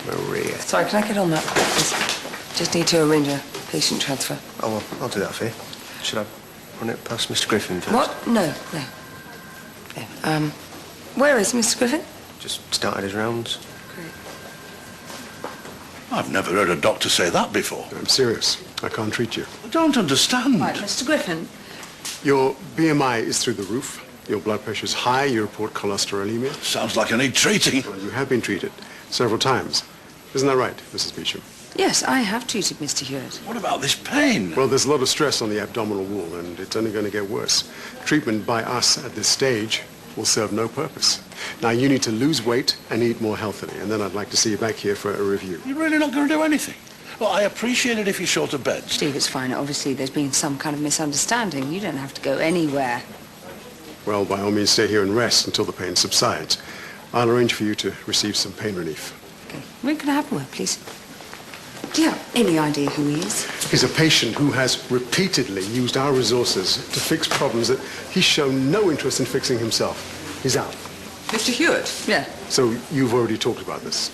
Maria. Sorry, can I get on that, please? Just need to arrange a patient transfer. Oh, well, I'll do that for you. Should I run it past Mr. Griffin first? What? No. Where is Mr. Griffin? Just started his rounds. Great. I've never heard a doctor say that before. I'm serious. I can't treat you. I don't understand. Right, Mr. Griffin. Your BMI is through the roof. Your blood pressure's high. You report cholesterolemia. Sounds like I need treating. Well, you have been treated several times. Isn't that right, Mrs. Beecham? Yes, I have treated Mr. Hewitt. What about this pain? Well, there's a lot of stress on the abdominal wall, and it's only going to get worse. Treatment by us at this stage will serve no purpose. Now, you need to lose weight and eat more healthily, and then I'd like to see you back here for a review. You're really not going to do anything? Well, I appreciate it if you're short of beds. Steve, it's fine. Obviously, there's been some kind of misunderstanding. You don't have to go anywhere. Well, by all means, stay here and rest until the pain subsides. I'll arrange for you to receive some pain relief. Okay. When can I have a word, please? Do you have any idea who he is? He's a patient who has repeatedly used our resources to fix problems that he's shown no interest in fixing himself. He's out. Mr. Hewitt? Yeah. So you've already talked about this.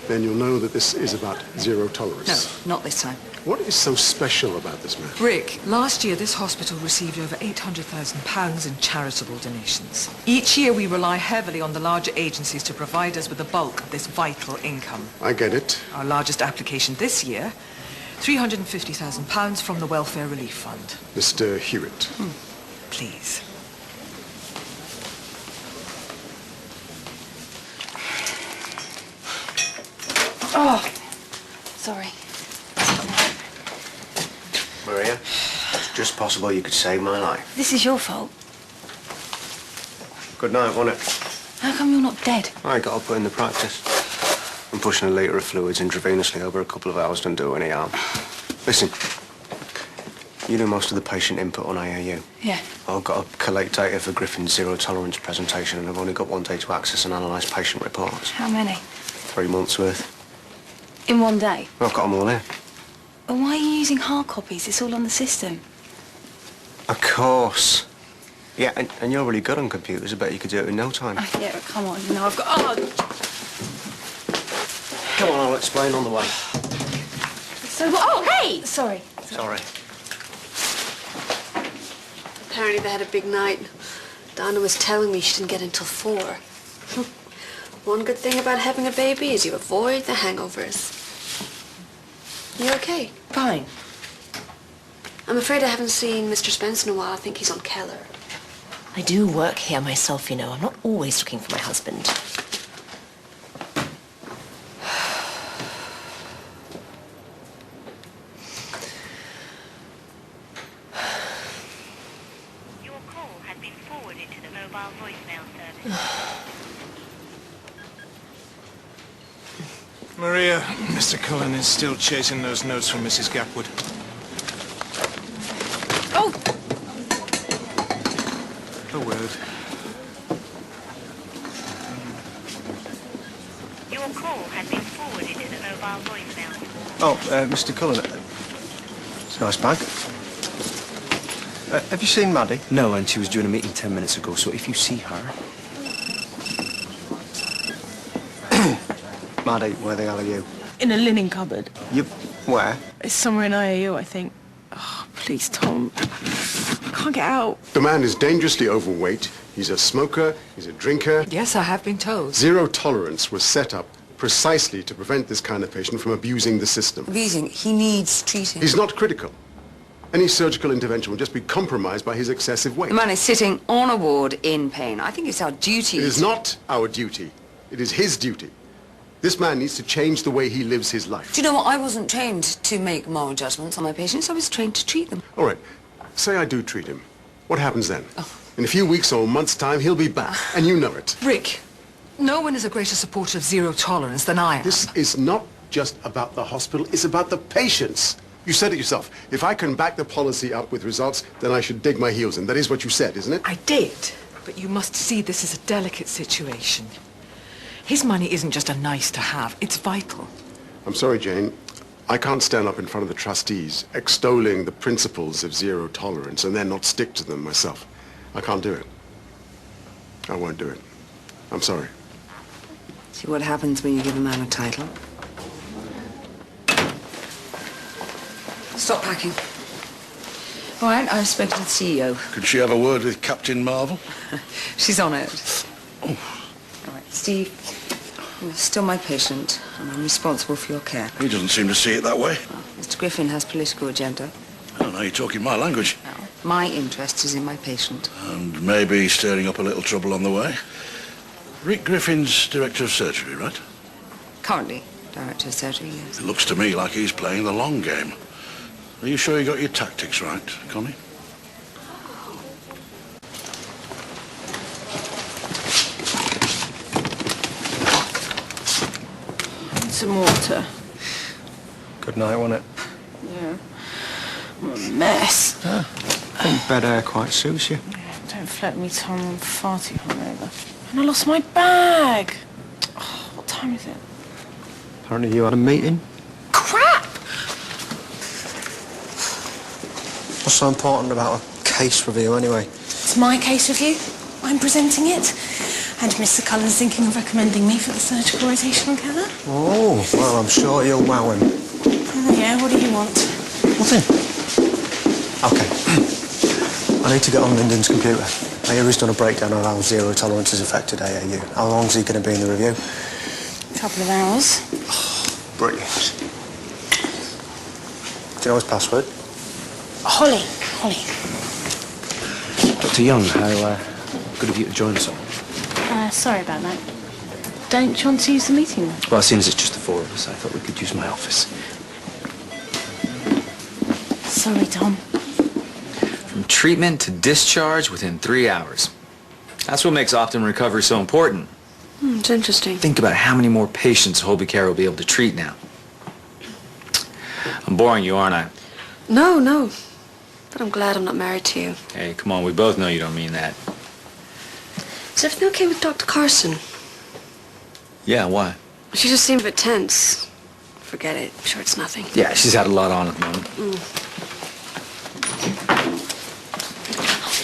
Then you'll know that this is about zero tolerance. No, not this time. What is so special about this man? Rick, last year this hospital received over £800,000 in charitable donations. Each year we rely heavily on the larger agencies to provide us with the bulk of this vital income. I get it. Our largest application this year, £350,000 from the Welfare Relief Fund. Mr. Hewitt. Please. Oh, sorry. Maria, it's just possible you could save my life. This is your fault. Good night, wasn't it? How come you're not dead? I got to put in the practice. And pushing a litre of fluids intravenously over a couple of hours doesn't do any harm. Listen, you do most of the patient input on AAU. Yeah. I've got to collate data for Griffin's zero-tolerance presentation, and I've only got one day to access and analyse patient reports. How many? 3 months' worth. In one day? I've got them all here. Well, why are you using hard copies? It's all on the system. Of course. Yeah, and you're really good on computers. I bet you could do it in no time. Oh, yeah, come on. No, I've got... Oh! Come on, I'll explain on the way. So what? Oh, hey! Sorry. Sorry. Apparently they had a big night. Donna was telling me she didn't get until 4. One good thing about having a baby is you avoid the hangovers. You okay? Fine. I'm afraid I haven't seen Mr. Spence in a while. I think he's on Keller. I do work here myself, you know. I'm not always looking for my husband. Your call has been forwarded to the mobile voicemail service. Maria, Mr. Cullen is still chasing those notes from Mrs. Gapwood. Oh! A word. Your call has been forwarded to the mobile voicemail. Oh, Mr. Cullen. It's a nice bag. Have you seen Maddie? No, and she was doing a meeting 10 minutes ago, so if you see her... Maddie, where the hell are you? In a linen cupboard. You... where? It's somewhere in IAU, I think. Oh, please, Tom. I can't get out. The man is dangerously overweight. He's a smoker. He's a drinker. Yes, I have been told. Zero tolerance was set up precisely to prevent this kind of patient from abusing the system. Abusing. He needs treating. He's not critical. Any surgical intervention will just be compromised by his excessive weight. The man is sitting on a ward in pain. I think it's our duty. It is not our duty. It is his duty. This man needs to change the way he lives his life. Do you know what? I wasn't trained to make moral judgments on my patients. I was trained to treat them. All right. Say I do treat him. What happens then? Oh. In a few weeks or a month's time, he'll be back, and you know it. Rick, no one is a greater supporter of zero tolerance than I am. This is not just about the hospital. It's about the patients. You said it yourself. If I can back the policy up with results, then I should dig my heels in. That is what you said, isn't it? I did, but you must see this as a delicate situation. His money isn't just a nice to have, it's vital. I'm sorry, Jane. I can't stand up in front of the trustees extolling the principles of zero tolerance and then not stick to them myself. I can't do it. I won't do it. I'm sorry. See what happens when you give a man a title? Stop packing. All right, I've spoken to the CEO. Could she have a word with Captain Marvel? She's on it. All right, Steve, you're still my patient, and I'm responsible for your care. He doesn't seem to see it that way. Well, Mr. Griffin has political agenda. I don't know, you're talking my language. Well, my interest is in my patient. And maybe stirring up a little trouble on the way. Rick Griffin's director of surgery, right? Currently, director of surgery, yes. It looks to me like he's playing the long game. Are you sure you got your tactics right, Connie? Some water. Good night, wasn't it? Yeah. I'm a mess. I think bed air quite suits you. Yeah, don't fret me, Tom. I'm far too hungover. And I lost my bag. Oh, what time is it? Apparently you had a meeting. Crap! What's so important about a case review, anyway? It's my case review. I'm presenting it. And Mr. Cullen's thinking of recommending me for the surgical rotational catheter. Oh, well, I'm sure you'll wow him. Oh, yeah, what do you want? Nothing. OK. I need to get on Lyndon's computer. I hear he's done a breakdown of how zero tolerance has affected AAU. How long's he going to be in the review? A couple of hours. Oh, brilliant. Do you know his password? Holly. Dr. Young, how good of you to join us all. Sorry about that. Don't you want to use the meeting room? Well, seeing as it's just the four of us, I thought we could use my office. Sorry, Tom. From treatment to discharge within 3 hours. That's what makes optimum recovery so important. It's interesting. Think about how many more patients Holby Care will be able to treat now. I'm boring you, aren't I? No. But I'm glad I'm not married to you. Hey, come on, we both know you don't mean that. Is everything okay with Dr. Carson? Yeah, why? She just seemed a bit tense. Forget it. I'm sure it's nothing. Yeah, she's had a lot on at the moment.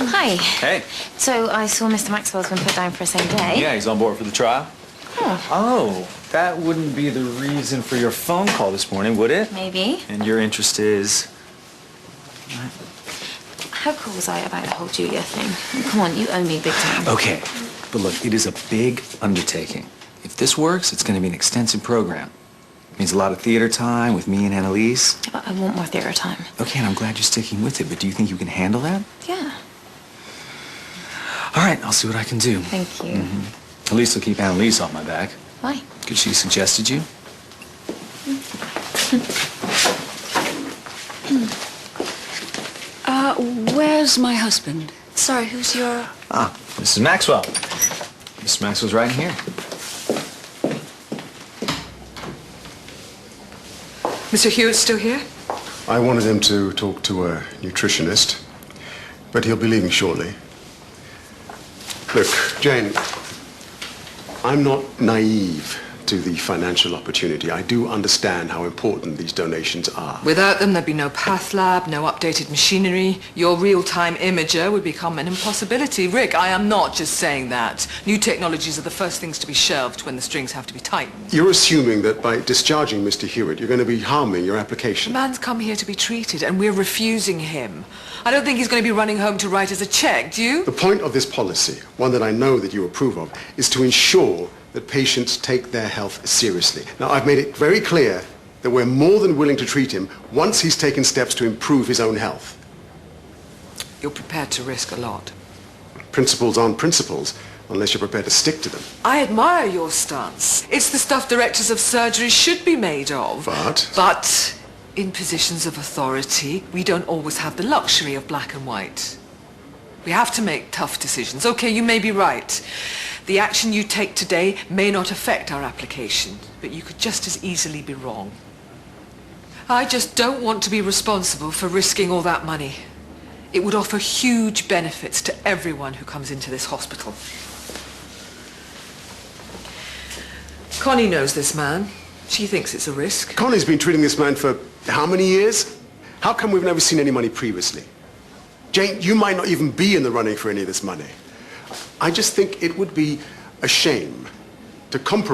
Hi. Hey. So I saw Mr. Maxwell's been put down for a same day. Yeah, he's on board for the trial. Oh, that wouldn't be the reason for your phone call this morning, would it? Maybe. And your interest is? How cool was I about the whole Julia thing? Come on, you owe me big time. Okay, but look, it is a big undertaking. If this works, it's going to be an extensive program. It means a lot of theater time with me and Annalise. Yeah, but I want more theater time. Okay, and I'm glad you're sticking with it, but do you think you can handle that? Yeah. All right, I'll see what I can do. Thank you. At least I'll keep Annalise off my back. Why? Because she suggested you. Where's my husband? Sorry, who's your... Ah, Mrs. Maxwell. Mrs. Maxwell's right here. Mr. Hewitt's still here? I wanted him to talk to a nutritionist, but he'll be leaving shortly. Look, Jane, I'm not naive to the financial opportunity. I do understand how important these donations are. Without them, there'd be no path lab, no updated machinery. Your real-time imager would become an impossibility. Rick, I am not just saying that. New technologies are the first things to be shelved when the strings have to be tightened. You're assuming that by discharging Mr. Hewitt, you're going to be harming your The application. man's come here to be treated, and we're refusing him. I don't think he's going to be running home to write us a check, do you? The point of this policy, one that I know that you approve of, is to ensure that patients take their health seriously. Now, I've made it very clear that we're more than willing to treat him once he's taken steps to improve his own health. You're prepared to risk a lot. Principles aren't principles unless you're prepared to stick to them. I admire your stance. It's the stuff directors of surgery should be made of. But in positions of authority, we don't always have the luxury of black and white. We have to make tough decisions. Okay, you may be right. The action you take today may not affect our application, but you could just as easily be wrong. I just don't want to be responsible for risking all that money. It would offer huge benefits to everyone who comes into this hospital. Connie knows this man. She thinks it's a risk. Connie's been treating this man for how many years? How come we've never seen any money previously? Jane, you might not even be in the running for any of this money. I just think it would be a shame to compromise